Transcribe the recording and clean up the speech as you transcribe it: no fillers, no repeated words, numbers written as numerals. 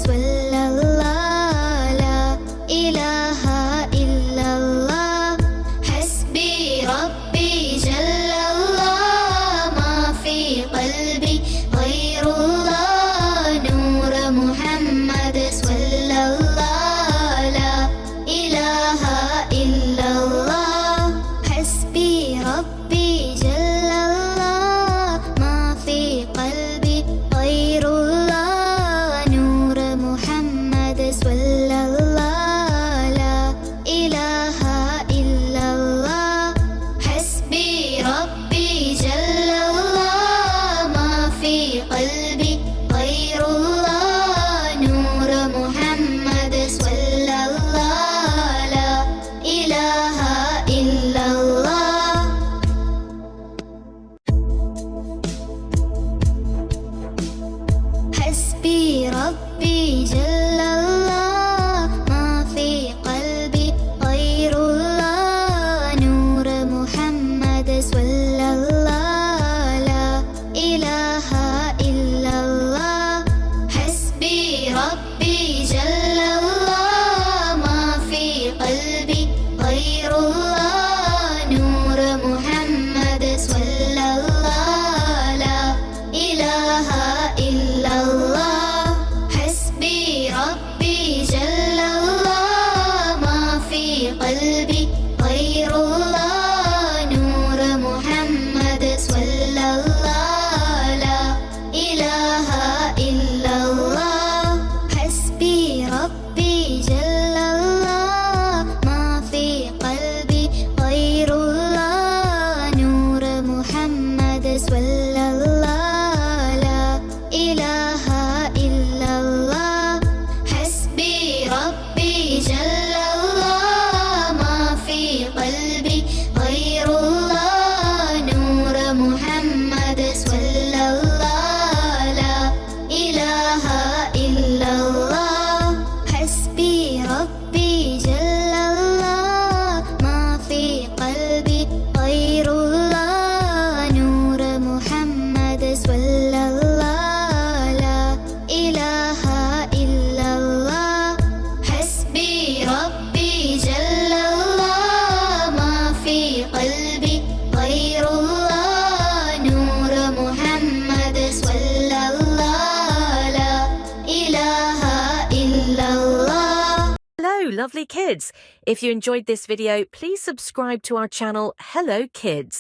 സ്വല്ലല്ലാഹ് ലാ ഇലാഹ ഇല്ലല്ലാഹ് ഹസ്ബി റബ്ബി ജല്ലല്ലാഹ് മാ ഫീ ഖൽബി ഗൈറുല്ലാഹ് നൂർ മുഹമ്മദ് സ്വല്ലല്ലാഹ് ലാ ഇലാഹ ഇല്ലല്ലാഹ് ഹസ്ബി റബ്ബി ജല്ലല്ലാഹ് മാ ഫീ ഖൽബി ഗൈറുല്ലാഹ് നൂർ മുഹമ്മദ് സ്വല്ലല്ലാഹ് ലാ ഇലാഹ ഇല്ലല്ലാഹ് ഹസ്ബി റബ്ബി ജല്ലല്ലാഹ് മാ ഫീ ഖൽബി ഗൈറുല്ലാഹ് നൂർ മുഹമ്മദ് സ്വല്ലല്ലാഹ് ലാ ഇലാഹ ഇല്ലല്ലാഹ് ഹസ്ബി റബ്ബി ജല്ലല്ലാഹ് മാ ഫീ ഖൽബി ഗൈറുല്ലാഹ് നൂർ മുഹമ്മദ് സ്വല്ലല്ലാഹ് ലാ ഇലാഹ ഇല്ലല്ലാഹ് ഹസ്ബി റബ്ബി ജല്ലല്ലാഹ് മാ ഫീ ഖൽബി ഗൈറുല്ലാഹ് നൂർ മുഹമ്മദ് സ്വല്ലല്ലാഹ് ലാ ഇലാഹ ഇല്ലല്ലാഹ് ഹസ്ബി റബ്ബി ജല്ലല്ലാഹ് മാ ഫീ ഖൽബി ഗൈറുല്ലാഹ് നൂർ മുഹമ്മദ് സ്വല്ലല്ലാഹ് ലാ ഇലാഹ ഇല്ലല്ലാഹ് ഹസ്ബി റബ്ബി ജല്ലല്ലാഹ് മാ ഫീ ഖൽബി ഗൈറുല്ലാഹ് നൂർ മുഹമ്മദ് സ്വല്ലല്ലാഹ് ലാ ഇലാഹ ഇല്ലല്ലാഹ് ഹസ്ബി റബ്ബി ജല്ലല്ലാഹ് മാ ഫീ ഖൽബി ഗൈറുല്ലാഹ് നൂർ മുഹമ്മദ് സ്വല്ലല്ലാഹ് ലാ ഇലാഹ ഇല്ലല്ലാഹ് ഹസ്ബി റബ്ബി ജല്ലല്ലാഹ് മാ ഫീ ഖൽബി ഗൈറുല്ലാഹ് നൂർ മുഹമ്മദ് സ്വല്ലല്ലാഹ് ലാ ഇലാഹ ഇല്ലല്ലാഹ് ഹസ്ബി റബ്ബി ജല്ലല്ലാഹ് മാ ഫീ ഖൽബി ഗൈറുല്ലാഹ് നൂർ മുഹമ്മദ് സ്വല്ലല്ലാഹ് ലാ ഇലാഹ ഇല്ലല്ലാഹ്. Hello, lovely kids. If you enjoyed this video, please subscribe to our channel, Hello Kids.